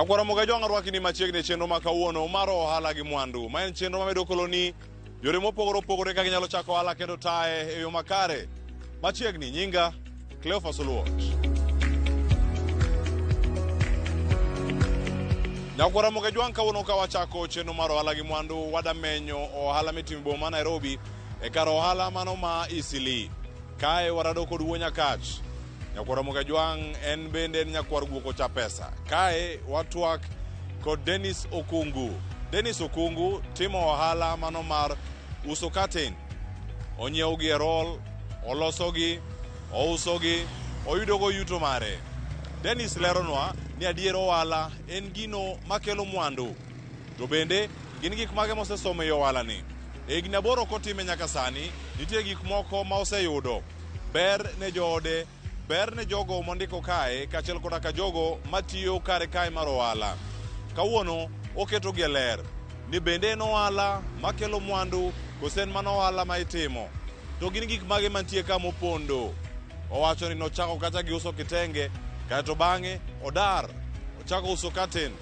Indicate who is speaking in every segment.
Speaker 1: Nyakwara moga jonga rwakini machiegni chenro ma kawuono mar ohala gi mwandu. Ma en chenro mamedo koloni yore mopogore opogore kaka inyalo chako ohala kendo tae e yo makare. Machiegni nyinga Cleophas Oluoch. Nyakwara moga jwang kawuono ka wachako chenro mar ohala gi mwandu wadamenyo ohala mitimo boma Nairobi e kar ohala mano ma Eastleigh. Kae warado kod wuonya kach. Nyakwara moga jwang en bende nyakwar guoko cha pesa. Kae watwak kod Dennis Okungu. Dennis Okungu timo ohala mano mar uso katin. Onyiewo gi roll, olosogi, ousogi, oyudogo yuto mare. Dennis leronwa ni adier ohala en gino makelo mwandu. To bende gin gik mage mosesomo e ohala ni. E higni 8 kotime nyaka sani, nitie gik moko ma oseyudo. Ber ne joode, ber ne jogo mondiko kae, kachiel koda ka jogo matiyo kare kae mar ohala. Kawuono oketo gi ler ni bende en ohala makelo mwandu kosen mana ohala ma itimo. To gin gik mage mantie ka mopondo. Owacho ni nochako kata gi uso kitenge, kaeto bang'e odar ochako uso katin.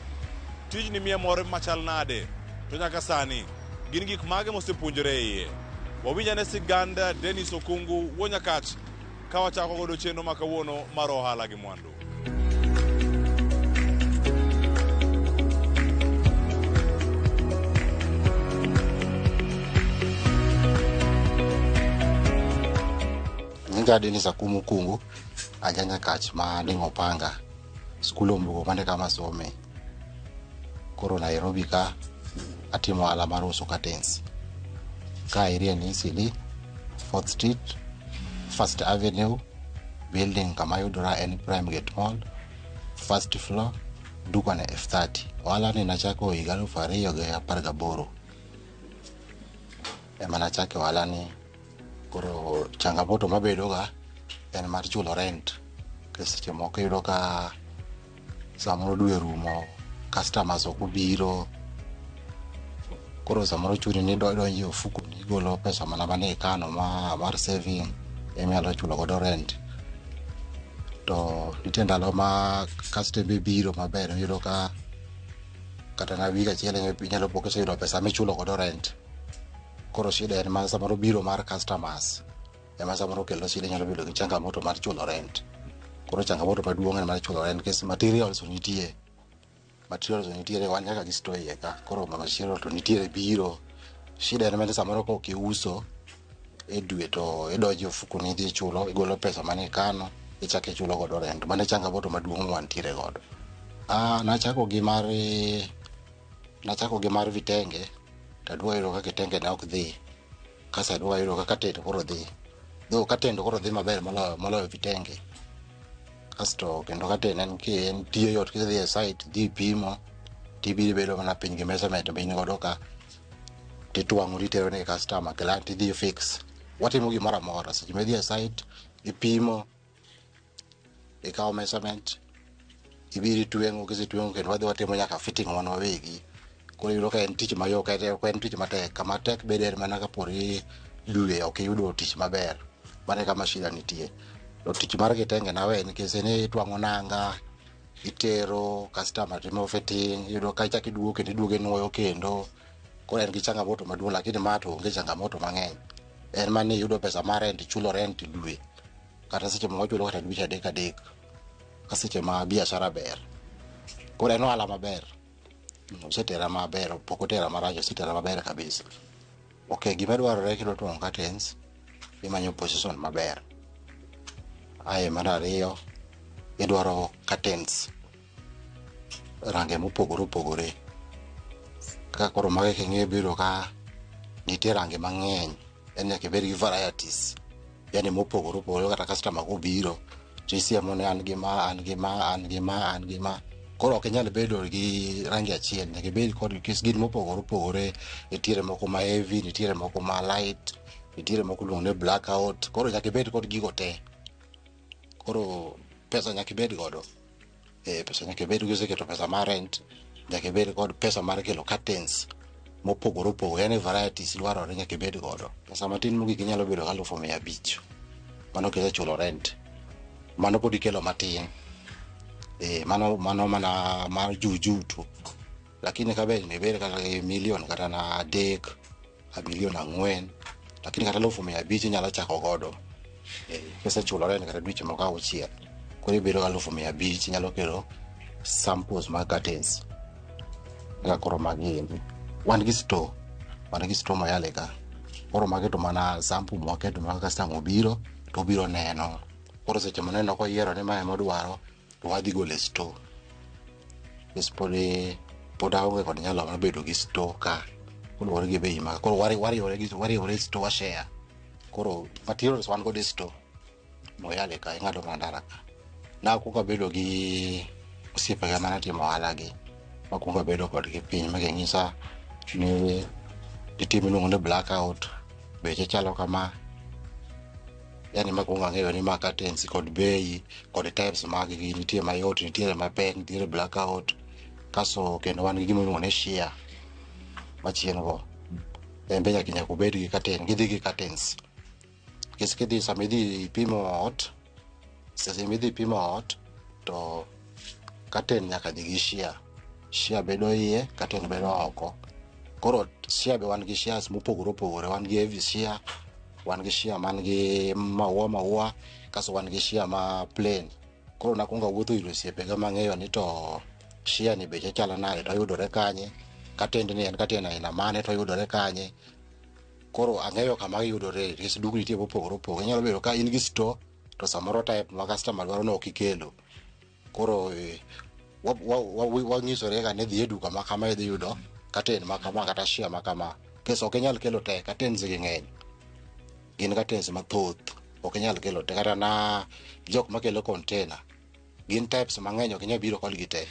Speaker 1: Tijni miye mor machal nade, to nyaka sani gin gik mage mosepuonjore iye. Wawinjane siganda Dennis Okungu wuonya kach ka wachako godo chenro ma kawuono mar ohala gi mwandu.
Speaker 2: Nyinga Dennis Okungu ajanya kach ma Dingo Panga skul ombugo mane kama some. Koro Nairobi ka atimo ohala mar uso curtains. Ka area ni Eastleigh, 4th Street, First Avenue, building kama yudora en Prime Gate Mall, first floor, duka na F30. Ohala ni nachako higa 2018. Ema nachako ohala ni. Koro changamoto mabedoga en mar chulo rent. Seche moko yudo ka samoro dwe rumo, customers ok obiro. Koro samoro chuni ni donjo ofuko ni golo pesa mana mane ikano mar saving eminyalo chulo godo rent. To nitie ndalo ma customer biro maber, yudo ka kata na wiki achiel inyalo pok iseyudo pesa michulo godo rent. Koro shida en ma samoro biro mar customers ema samoro kelo shida, nyalo bedo gi changamoto mar chulo rent. Koro changamoto maduong' en mar chulo rent, kes materials nitie wan nyaka gi store iye ka. Koro material to nitie biro. Shida en ma samoro ko kiuso e dwe to idonjo ofuko ni dhi chulo, igolo pesa mane ikano ichake chulo godo rent. Mane changamoto maduong' wantiere godo. Nachako gi mar vitenge. Tadwa yudo ka kitenge na ok dhi. Kasa dwa yudo ka katendo koro dhi. Do katendo koro dhi maber moloyo vitenge. Kasto kendo katendo en ki en tiyo yot kidhi e site dhi pimo, tibiro bedo mana piny gi measurement be in godo ka titwang'o titero ne customer kila tidhi fix. Watimo gimoro amora seche midhi e site ipimo, ikawo measurement, ibiro itweng'o, kisetweng'o kendo wadhi watimo nyaka fitting wan wawegi. Koro yudo ka en tich mayot, en tich matek. Kama tek bede mana kapori dwe ok iyudo tich maber. Mane kama shida nitie. To tich mar kitenge nawe nikech ne itwang'o nanga, itero customer timo fitting, yudo ka ichak iduogo kendo iduogo inuoyo kendo. Koro en gi changamoto maduong', lakini ma to onge changamoto mang'eny. En mane yudo pesa mar rent, chulo rent dwe. Kata seche moko chulo kata dweche adek. Ka seche ma biashara ber. Koro en ohala maber. Osetera maber, pok otera marach, osetera maber kabisa. Okay, gima dwarore kidwa twang'o curtains, imanyo position maber. Mar ariyo, idwaro curtains range mopogore opogore. Kaka koro mage king'e biro ka nitie range mang'eny, en nyaka ibed gi varieties, yani mopogore opogore. Kata customer kobiro tisiemo ne an gi ma. Koro ok inyal bedo gi rangi achiel, nyaka ibed kod gin mopogore opogore. Nitiere moko ma heavy, nitiere moko ma light, nitiere moko luongo ni blackout. Koro nyaka ibed kod gigo te. Koro pesa nyaka ibed godo. Pesa nyaka ibed go. Seketo pesa mar rent, nyaka ibed kod pesa mar kelo curtains mopogore opogore, yani varieties dwarore nyaka ibed godo. Pesa matin mogik inyalo bedo 1,500. Mano kisechulo rent. Mano pod ikelo matin. mano mana mar juju tu, lakini kabe ne ber kata milion kata na dek a bilion ang'wen, lakini kata 150,000 nyalo chako godo pesa chulore ne kata dweche moko auchiel, koro ibedo 150,000 nyalo kelo samples mag curtains ga koro magi wan gi store mayale ka, koro magi to mana sample mwaketo ma customer obiro to biro neno, koro seche moneno ko yiero ni mae modwaro to wadhi gole store. Pod aonge kod nyalo mar bedo gi store ka, koluwore gi bei ma koro wariwore store share, koro materials wan go store moyale ka ing'ado mandara ka. Nakuongo bedo gi osiepega manatimo ohala gi, makuongo bedo kodgi piny maging'isa ni nitie miluongo ni blackout, beche chalo kama, yani makuongo ang'eyo ni ma curtains kod bei kod types mag gi, nitie mayot, nitiere mapek, nitiere blackout, kaso kendo wan gi gima iluongo ni shear machien go, be nyaka ubed gi curtain, gidhi gi curtains. Kidhi sama idhi pimo ot, to curtain nyaka dhi gi shear bedo iye, curtain bedo oko. Koro shear be wan gi shears mopogore opogore, wan gi heavy shear, wan gi shear man gi maua, kaso wan gi shear ma plain. Koro nakuongo awuotho ir osiepega mang'eyo ni to shear ni beche chalo nade to yudore kanye, curtain ni en curtain aina mane to yudore kanye. Koro ang'eyo kama yudore, nikech duk nitie mopogore opogore. Nyalo bedo ka in gi store to samoro type ma customer dwaro no ok ikelo, koro wanyisore ga ni dhi e duka ma kama idhi yudo curtain ma kama kata shear ma kama, kesa ok inyal kelo te, curtains gi ng'eny, gin curtains mathoth, ok inyal kelo te, kata na jok makelo container gin types mang'eny, ok inyal biro kodgi te.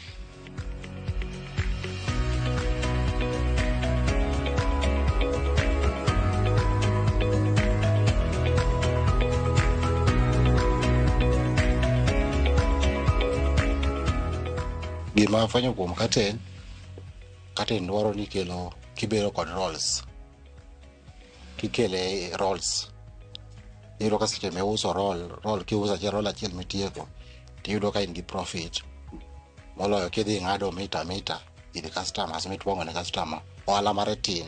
Speaker 2: Gima afwenyo kuom curtain dwaro ni kibero kod rolls, kikele rolls, iyudo ka seche miuso roll kiuso roll achiel mitieko, tiyudo ka in gi profit moloyo kidhi ng'ado mita ir customers mitwang'o ne customer, ohala mare tin.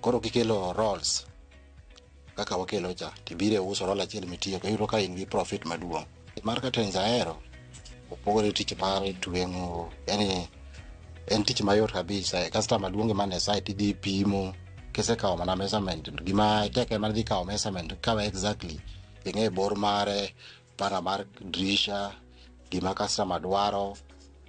Speaker 2: Koro kikelo rolls kaka wakelo cha, tibire uso roll achiel mitieko, iyudo ka in gi profit maduong'. Mar curtains ahero opogore tich mar tweng'o, yani en tich mayot kabisa. Customer luonge mana site, idhi pimo, kisekawo mana measurement, gima tek ema dhi kawo measurement, kawe exactly, ing'e bor mare, pana mar drisha, gima customer dwaro,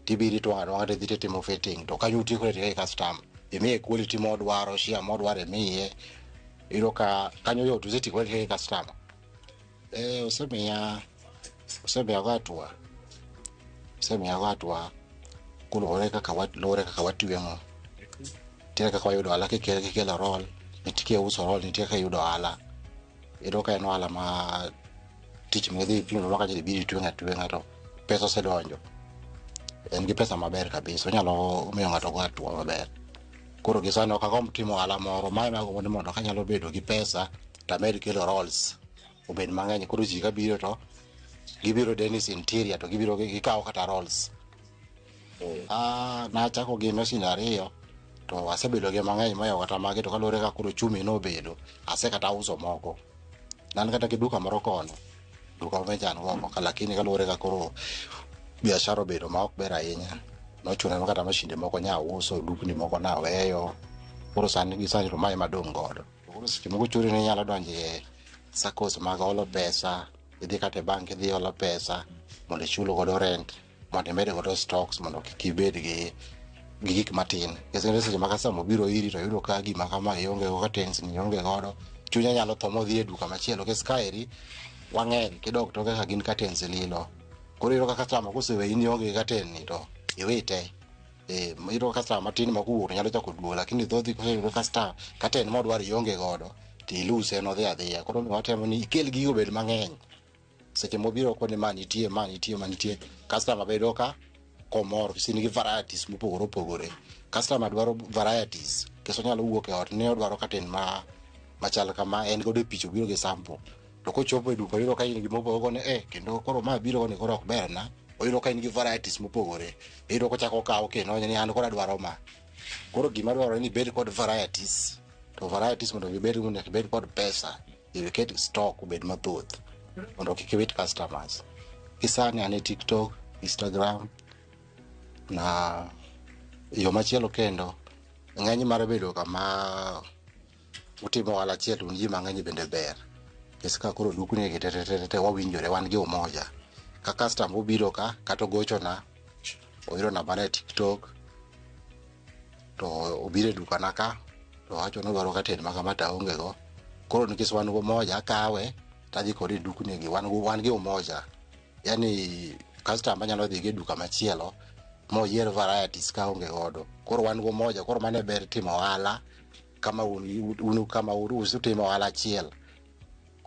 Speaker 2: tibiri twang'o tidhi timo fitting, to kanyo utieko tie customer, imiye quality modwaro, shear modwaro imiye, iyudo ka kanyo yot, usetieko tie customer. Osemiya gatwa kuluwore kaka watweng'o, nitie kaka wayudo ohala kikelo roll, nitie uso roll, nitie kaka yudo ohala. Iyudo ka en ohala ma tich midhi pimo maka biri tweng'a to pesa osedonjo, en gi pesa maber kabisa, onyalo miyo ng'ato go atwa maber. Koro gisano kagomb timo ohala moro, mae magombo ni mondo kanyalo bedo gi pesa tamed kelo rolls obed mang'eny, koro ji kabiro to gibiro Dennis Interior to gibiro gikawo kata rolls. Nachako gi machine 2 to asebedo gi mang'eny mayo kata magi, to kaluwore ka koro chumi nobedo, kata uso moko. Nan kata gi duka moro kono, duka mechan go, lakini kaluwore ka koro biashara obedo ma ok ber ahinya, nochuna kata mashinde moko nya uso, dukni moko naweyo, koro sani to mae madong' godo. Koro seche moko churi ni nyalo donje SACCOs mag holo pesa, idhi kata e bank idhi holo pesa mondo ichul godo rent, mondo imed godo stocks, mondo kik ibed gi gik matin. Kendo seche ma customer biro iri to yudo ka gima kama ionge go, curtains ni ionge godo, chunya nyalo tho modhi e duka machielo, kes kaeri wang'eny kidok toke ka gin curtains lilo. Koro iyudo ka customer koseweyi ni ionge curtain ni to iwite. Iyudo ka customer matin makuor nyalo chako duogo, lakini thothi koseyudo customer curtain modwaro ionge godo, tiluse nodhi adhiya. Koro watemo ni ikel gigo bed mang'eny, seche mobiro koni ma nitie, customer bedo ka komor, kisi nigi varieties mopogore opogore. Customer dwaro varieties, keso nyalo wuok e ot ni odwaro curtain machal kama, en godo e picha, biro gi sample. To kochopo e duka yudo ka in gimopogore ne kendo koro ma biro ni koro ok ber na, oyudo ka in gi varieties mopogore iyudo kochako kawo kendo ni an kod dwaro ma koro gima dwaro ni bed kod varieties to varieties mondo gibed kod pesa iket stock obed mathoth mondo kik wit customers kisani ane TikTok, Instagram na yo machielo kendo ng'eny mar bedo kama utimo wala chiel unji mang'eny bende ber ka koro dukni gi tete wawinjore wan gi umoja ka customer obiro ka kata gocho na oyiro namba na TikTok to obire duka na ka to wacho no dwaro katen maka mata onge go koro nikech wan go moja kawe tadhi kodi dukni gi wan gi umoja yani customer nyalo dhi gi duka machielo mo yier varieties ka onge godo koro wan go moja koro mane ber timo wala kama unu kama uruhusu timo wala chiel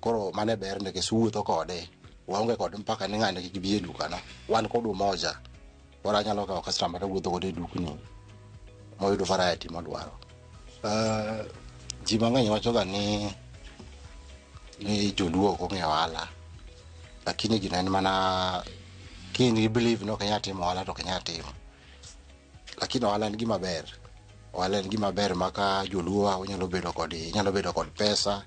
Speaker 2: koro mane ber ne kesuwuotho kode waonge kod mpaka ni ng'ane kik bi e duka na wan kod umoja koro nyalo kawo customer to wuotho kode dukni moyudo variety modwaro ji mang'eny wachoga ni joluo ok ong'e wala lakini gino en mana kini believe no kanya timo wala to kanya timo lakini wala en gima ber maka joluo onyalo bedo kod pesa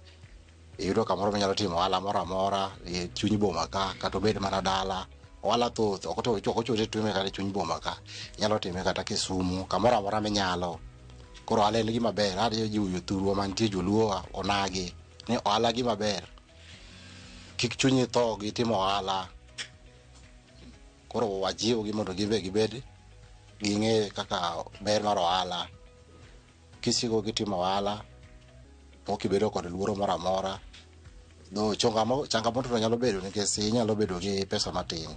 Speaker 2: iyudo kamoro manyalo timo wala moro amora e chuny boma ka kata obed mana dala wala thoth ok to choko chote tume kata chuny boma ka nyalo time kata Kisumu kamoro amora menyalo koro wala en gima ber hadi jiwo thurwa mantie joluo onagi ni wala gima ber kik chunyi tho gi timo wala koro wajiwo gi mondo gibed ging'e kaka ber mar wala kisigo gitimo wala okibedo kod luoro moro amora do changamoto to nyalo bedo nikech inyalo bedo gi pesa matin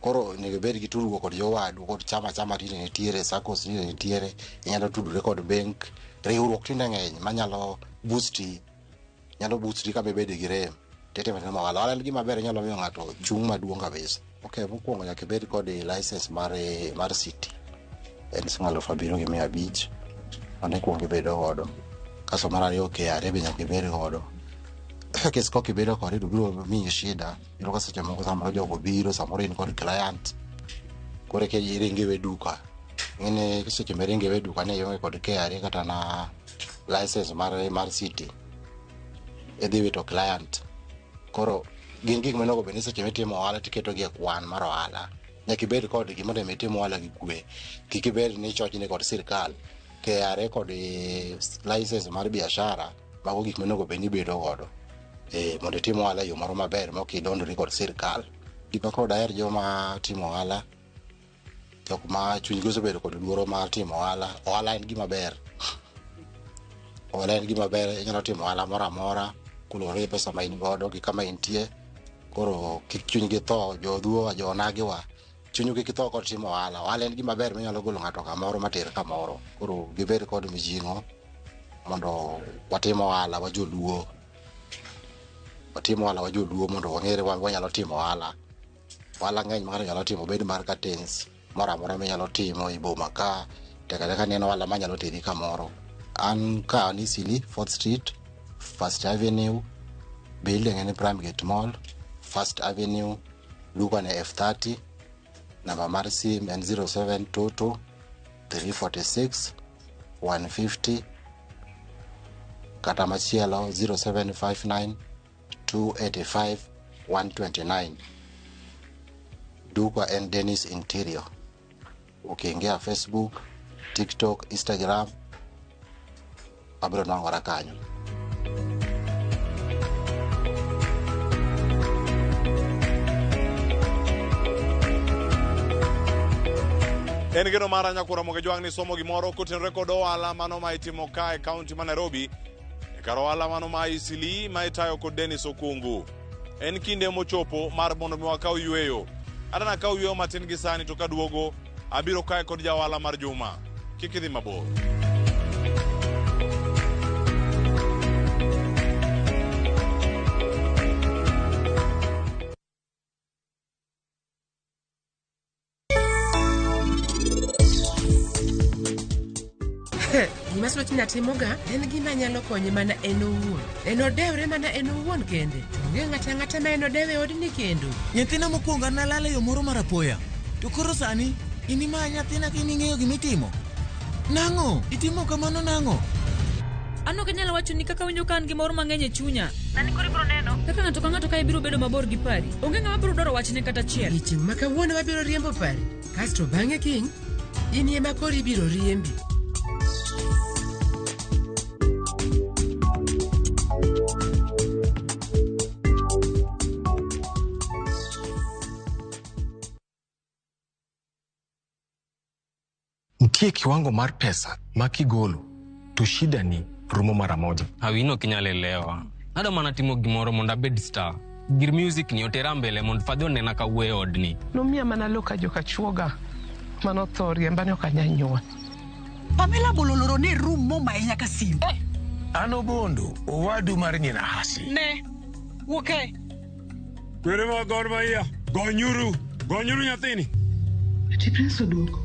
Speaker 2: koro nego bed gi tudruok kod jowadu kod chama tinde nitiere SACCOS tinde nitiere inyalo tudore kod bank riwruok tinde ng'eny manyalo boosti kama bed gi rem tete matimo wala en gima ber nyalo miyo ng'ato chung' maduong' kabisa okay mokwongo nyaka bed kod license mar city en singalo 7,500 ane kuongo bedo godo kaso mar ariyo KRA be nyaka bed godo kes ko kibedo kod biro miyi shida iro ka seche moko samoro jogo biro samoro in kod client kore ke iringe we duka ngene seche meringe we duka ne yonge kod KRA kata na license mar city edhi wito client koro gin gik manogo bende seche mitimo ohala tiketo gi e kwan mar ohala nyaka ibed kod gima de mitimo ohala gi kwe kik ibed ni chochni kod sirkal KRA kod license mar biashara mago gik manogo bende ibedo godo mondo timo ohala yo moro maber ma ok idondori kod sirkal gima kod daher joma timo ohala jok ma chunygi osebedo kod luoro mar timo ohala en gima ber inyalo timo ohala moro amora kulore gi pesa ma in godo gi kama intie koro kik chunygi tho jodhuo jonagiwa chunygi kik tho kod timo ohala en gima ber minyalo golo ng'ato kamoro mater kamoro koro gibed kod mijing'o mondo watimo ohala wa joluo mondo wang'ere wanyalo timo ohala ng'eny ma nyalo timo bed mar curtains moro amora minyalo timo e boma ka tekane ka neno ohala manyalo teri kamoro an ka ni Eastleigh 4th Street First Avenue building en Primegate Mall First Avenue duka ne F30 namba mar sim en 0722 346 150 kata machielo 0759 285 129 duka en Dennis Interior ukiingia Facebook TikTok Instagram abro nangora kanyo
Speaker 1: en geno mara nyakura moge jwang ni somo gimoro kutenre kod ohala mano ma itimo ka e kaunti ma Nairobi e kar ohala mano ma Eastleigh ma itayo kod Dennis Okungu en kinde mochopo mar mondo mi wakaw yweyo adana kaw yweyo matin gi sani to kaduogo abiro kae kod jaohala mar juma kik idhi mabor.
Speaker 3: Gima Slotina timoga en gima nyalo konye mana en owuon. En odewre mana en owuon kende. Onge ng'ata ma en odewe odni kendo.
Speaker 4: Nyathina mokwongo nalala yo moro mar apoya. To koro sani inima nyathina kini ng'eyo gimitimo. Nang'o? Itimo kamano nang'o?
Speaker 5: An ok anyal wacho ni kaka winjo kan gimoro mang'eny e chunya. Nani koro ibiro neno kaka ng'ato ka ng'ato kae biro bedo mabor gi pari. Onge ng'ama biro dwaro wachne kata chiel.
Speaker 3: Chieng' ma kawuono wabiro riembo pari, kasto bang'e kiny in ema koro ibiro riembi.
Speaker 6: Nitie kiwango mar pesa ma kigolo to shida ni rumo mara moja.
Speaker 7: Awino kinyalelewa. Nado mana timo gimoro mondo abed star. Gir music ni otera mbele mondo fadhi onena ka wuoyo odni.
Speaker 8: Nomiya mana loka joka chuoga manotho riemba ne ok anyanyuol.
Speaker 9: Pamela bololoro ne rumo ma nyaka sim.
Speaker 4: Ano bondo owadu mar nyina hasi.
Speaker 9: Ne. Woke.
Speaker 10: Kwere ma Gor Mahia. Gonyuru nyathini.
Speaker 8: Ati prince oduogo.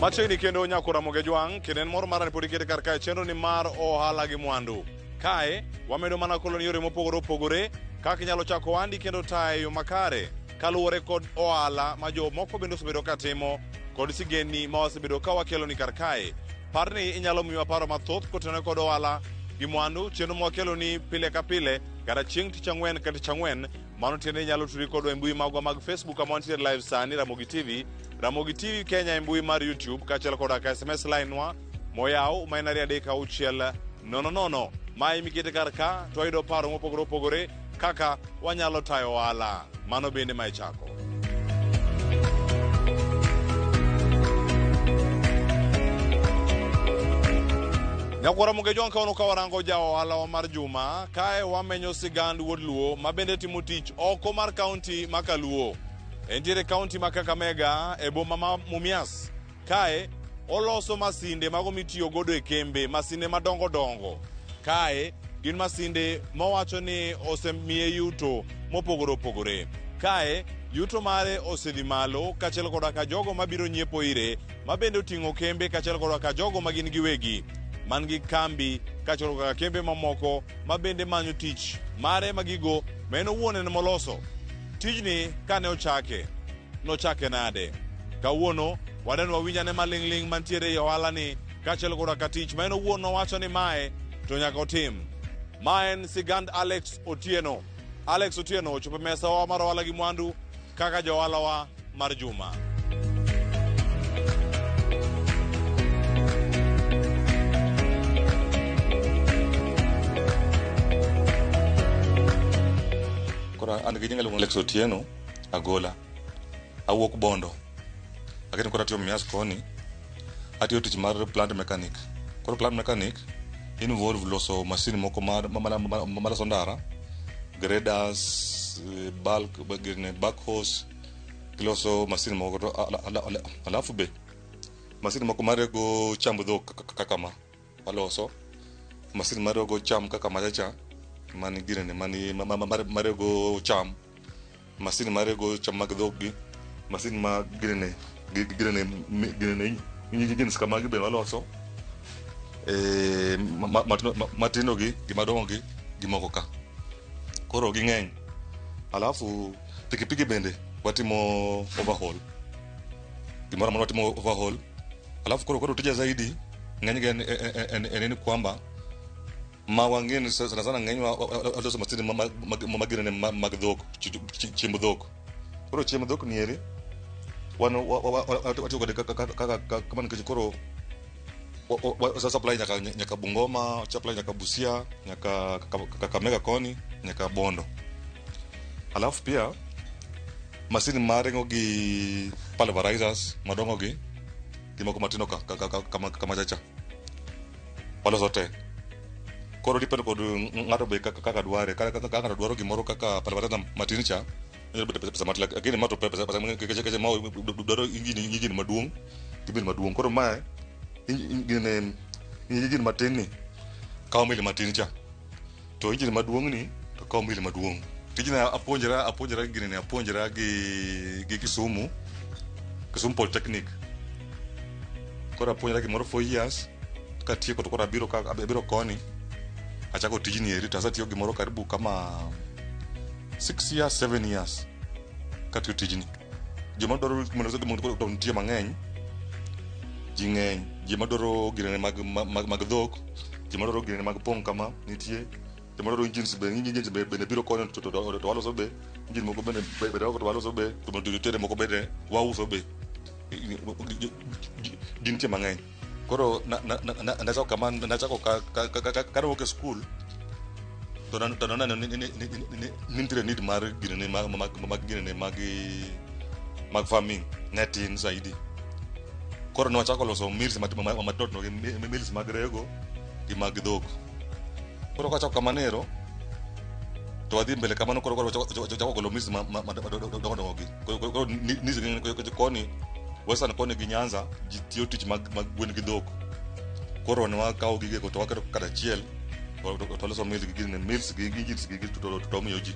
Speaker 1: Machiegni kendo nyako Ramogi Jwang' kendo en moro mara ni pod ikete kar kae chenro ni mar ohala gi mwandu. Kae wamedo mana koloni yore mopogore opogore kaka inyalo chako ohandi kendo tayo yo makare kaluwore kod ohala ma jomoko bende osebedo ka timo kod sigeni ma wasebedo ka wakeloni kar kae. Parni inyalo miwa paro mathoth kotenore kod ohala gi mwandu chenro mwakeloni pile ka pile kata chieng' tich ang'wen ka tich ang'wen. Mano tiende inyalo tudri kodwa e mbui magwa mag Facebook kama wantiere live sani Ramogi TV, Ramogi TV Kenya e mbui mar YouTube kaachiel koda ka SMS line wa moyaw ma en 33600. Mae mikete kar ka to wayudo paro mopogore opogore kaka wanyalo tayo ohala. Mano bende ma ichako. Nyako Ramogi Jwang' kawono ka warango ja ohala mar juma kae wamenyo sigand wuod Luo ma bende timo tich oko mar kaunti ma Kaluo. Entiere kaunti ma Kakamega e boma ma Mumias. Kae oloso masinde mago mitiyo godo e kembe, masinde madongo dongo. Kae gin masinde mowacho ni osemiye yuto mopogore opogore. Kae yuto mare osedhi malo kaachiel koda ka jogo mabiro nyiepo ire ma bende oting'o kembe kaachiel koda ka jogo ma gin giwegi man gi kambi kaachiel koda kembe mamoko ma bende manyo tich mare magigo ma en owuon en moloso. Tijni kane nochake nade? Kawuono waneno wawinjane maling'ling mantiere e ohala ni kaachiel koda ka tich ma en owuon nowacho ni mae to nyaka otim. Ma en sigand Alex Otieno. Alex Otieno ochopo mesa wa mar ohala gi mwandu kaka jo ohala wa mar juma.
Speaker 11: Kora an gi nyinga luongo Alex Otieno Agola. Awuok Bondo. Lakini kora tiyo Mumias koni. Atiyo tich mar plant mechanic. Kora plant mechanic involve loso masin moko mar sondara, graders, bulk, backhoes, loso masin moko to alafu be masin moko marego chamb dhok kaka ma aloso masin marego cham kaka machacha mani girene mani marego cham masin marego cham mag dhok gi masin ma girene gin skama gi be aloso matino gi gimadongo gi gimoko ka koro ging'eny. Alafu pikipiki bende watimo overhaul, gimoro amoro watimo overhaul. Alafu koro tija zaidi ng'eny gi en kwamba ma wang'eni sana sana ng'eny waloso masini magirene mag dhok, chiemb dhok. Koro chiemb dhok nieri watiyo kode kama nikech koro supply nyaka Bungoma, supply nyaka Busia, nyaka Kakamega koni, nyaka Bondo. Alafu pia masini marengo gi pulverizers madongo gi gimoko matino kama chacha waloso te. Koro depende kod ng'ato be kaka dware, kaka ng'ato dwaro gimoro kaka pulverizer matin cha pesa matin, lakini mato pesa keche ma dwaro ingini maduong' gibin maduong'. Koro mae ingin matin ni kawo mili matin cha to injin maduong ni to kawo mili maduong tijina apuonjra gini ne apuonjra gi Kisumu Polytechnic kora apuonjra gimoro 4 years katieko to kora abiro koni achako tijini eri to asatiyo gimoro karibu kama 6 years 7 years katiyo tijini joma dwaro mondo nitie mang'eny ji ng'eny joma dwaro gine mag dhok joma dwaro gine mag pong kama nitie joma dwaro engines bende biro konyo to waloso be engine moko bende to waloso be to tere moko bende wauso be ji nitie mang'eny koro nachako kama nachako kawuok e school to naneno ni nitie need mar gine mag farming netin zaidi koro nwachako loso mills matotno gi mills mag rego gi mag dhok koro kachako kamanero to wadhi mbele kamano koro chako golo mills madongo gi koro nizi koni Western koni gi Nyanza ji tiyo tich mag gwen gi dhok koro ne wakawo gige ko to waketo kata chiel to loso mills gi gine mills gi engines gi to miyo ji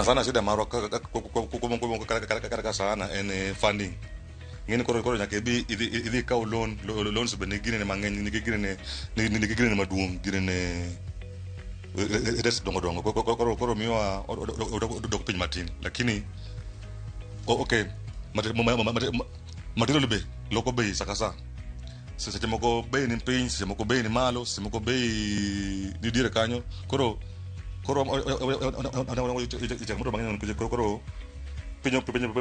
Speaker 11: sana shida marwa kaka sana en funding ngene koro nyaka idhi kaw loans be ne gine mang'eny ni gine maduong gine res dongo koro miwa dok piny matin lakini okay material be loko bei sakasa seche moko bei ni piny seche moko bei ni malo seche moko bei ni dire kanyo koro ichak mang'eny koro pinyo kamano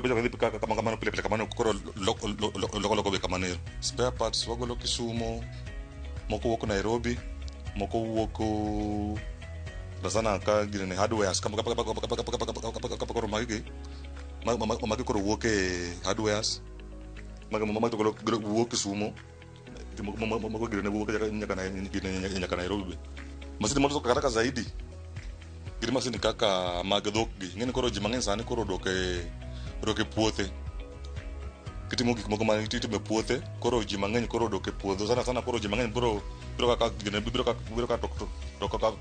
Speaker 11: pile kamano koro loko be kamano spare parts wagolo Kisumu moko wuok Nairobi moko wuok sana ka gine hardwares koro magi koro wuok e hardwares magi wuok Kisumu moko gine wuok nyaka Nairobi masini moto kaka zaidi giri masini kaka mag dhok gi ngene koro ji mang'eny sani koro doke puothe kitimo gik moko ma itime puothe koro ji mang'eny koro doke puodho sana koro ji mang'eny biro ka to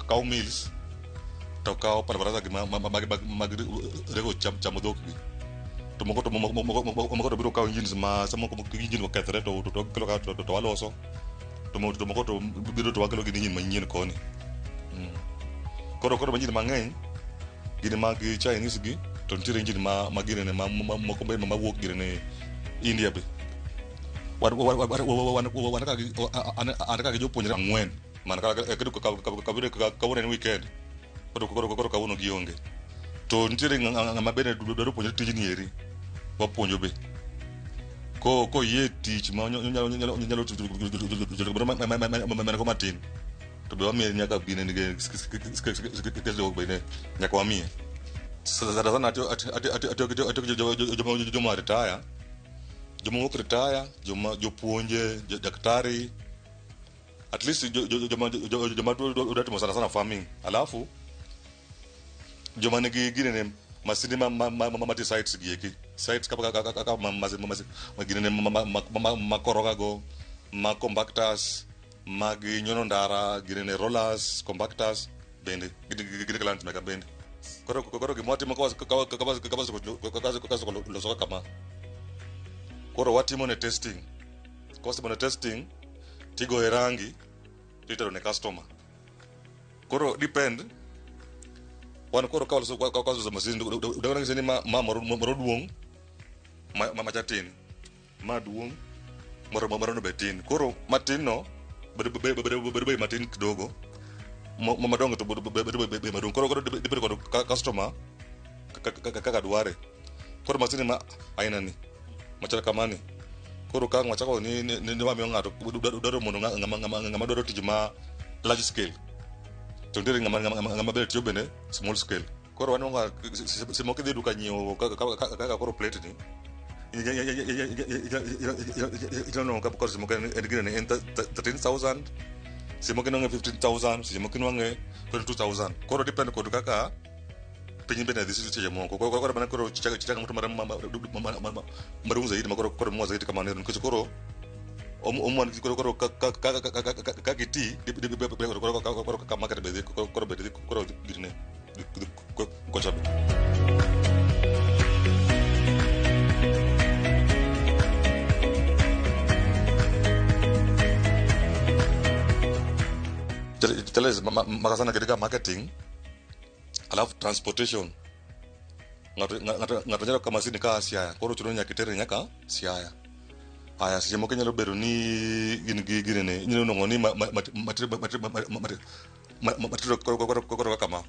Speaker 11: kaw mills to kaw parabaraza gi mag rego chamo dhok gi to moko to biro kaw engines ma samo ko engine okethre to kelo ka to waloso to moko to biro to wakelo gi engine manyien koni koro manyien mang'eny gine mag Chinese gi to nitie engine magine ne moko be mawuok gine ne India be anaka gi jopuonjre 4 man kawuono en weekend koro kawuono gionge to nitie ng'ama bende dwaro puonjre tijni eri wapuonjo be ko yie tich ma nyalo ko matin to be wamiye nyaka bine nige skills bene nyaka wamiye sana atio joma retire joma wuok retire joma jopuonje daktari at least joma timo sana farming alafu joma nigi gine ne masini mati sites gieki sites kaka magine ne makoroga go ma compactors mag nyono ndara gine ne rollers compactors bende gine kalant mega bende koro gimwatimo losoka kama koro watimo ne testing kosimo ne testing tigo e rangi titero ne customer koro depend wan koro ka loso masin udangana ngiseni ma moro duong ma chatin ma duong moro no betin koro matin no bebe matin kidogo madongo to bebe madongo koro depende kod customer kaka dware koro masin ma aina ni machal kamani koro ka ngwachako ni wamiyo ng'ato dwaro mondo ng'ama dwaro tich ma large scale to ndiri ng'ama bende tiyo bende small scale koro wan nga simoke dhi duka nyiewo kaka koro plate ni ino ka koro simoke en gine en 13,000 simo kinwange 15,000 simo kinwange 22,000 koro depend kod kaka piny bende dhi seche moko koro bana koro chaka mtu marumu zaidi koro mwa zaidi kama nero nikech koro omwan koro ka kiti koro ka market bende koro bende koro dirne ko chabe Teles makasana katika marketing alafu transportation ngato kama sini ka Siaya koro chuno nya kitere nyaka Siaya aya sije mo kenyalo bero ni gini ne nyino no ngoni matiro koro kama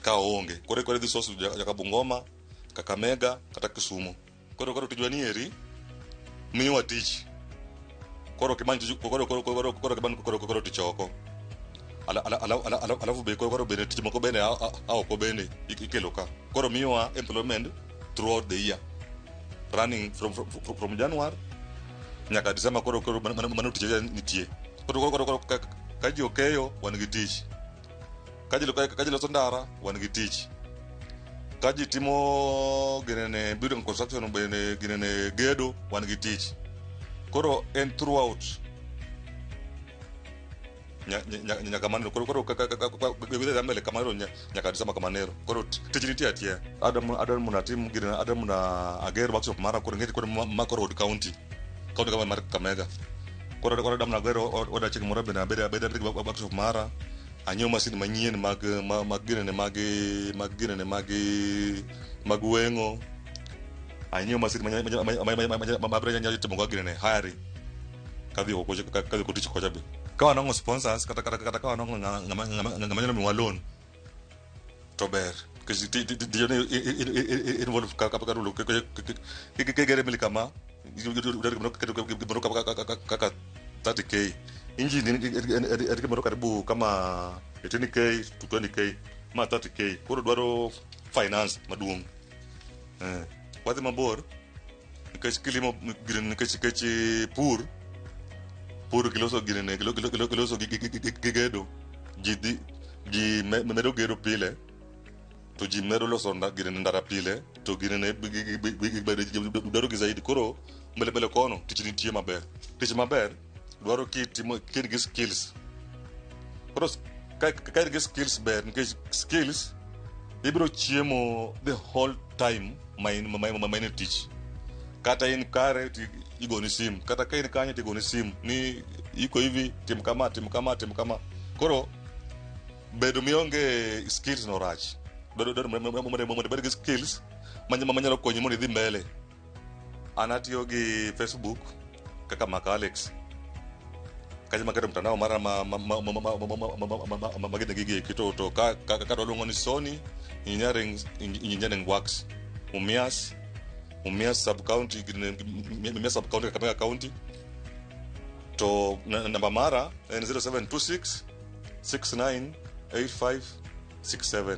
Speaker 11: ka onge kore dhi sosu ya Bungoma Kakamega kata Kisumu koro tujua ni eri miwa tich koro kimanji koro kiban tichoko alafu be koro bene tich moko bene ko bene ikelo ka koro miwa employment throughout the year running from January nyaka December koro manu tich nitie koro kaji okeyo wan gi tich kaji loso ndara wan gi tich kaji timo ginene building construction bene ginene gedo wan gi tich koro and throughout nyaka manero koro gwe mbele kamaro nyaka December kamanero koro tich nitie atie adam muna team ginene adam muna ager workshop mara koro ngeti koro Makoro Road county kama mar Kamega koro adam na gero oda chik mora bena beda workshop mara anyo masin manyien mag wengo anyo masin mabrenya nyaji timo ga ginene hari kadhi ko tich ko jabe kawa nango sponsors kata kawa nango ngamanyalo mi walon to ber kasi dijone involve kapaka rulo kegere mili kama kaka 30k inji ni moro karibu kama 18k to 20k ma 30k koro dwaro finance maduong wadhi mabor nikech kilimo green nikech pur kiloso green kiloso gigedo ji medo gedo pile to ji medo loso green ndara pile to green dwaro gi zaidi koro mbele kono tich nitie maber dwaro kin gi skills koro ka gi skills ber nikech skills ibro chiemo the whole time main tich kata in kare igoni sim kata ka in kanye tigoni sim ni iko hivi tim kama koro bedo mionge skills no rach do mo gi skills manyalo konyi mondo idhi mbele anatiyo gi Facebook kaka Alex kaji makere mtandao mara magede gigi kito ka dolongo ni Sony engineering works Mumias sub county Kakamega county to namba mara 0726 698567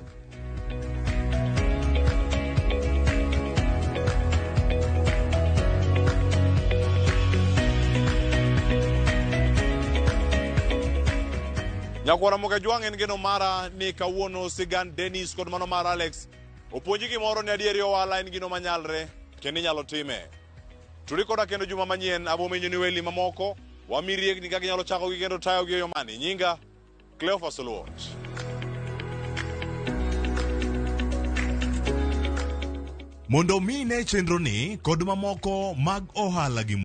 Speaker 1: Nyakwara moga jwang en geno mara ni kawuono sigan Dennis kod mano mara Alex opuonji gimoro ne adieri owala en gino manyalre kendo inyalo time turi koda kendo juma manyien abomenyo ni weli mamoko wamiriek ni kaka inyalo chako gi kendo tayo gi yo mani nyinga Cleophas Oluoch
Speaker 12: mondo mi ne chenro ni kod mamoko mag ohala gi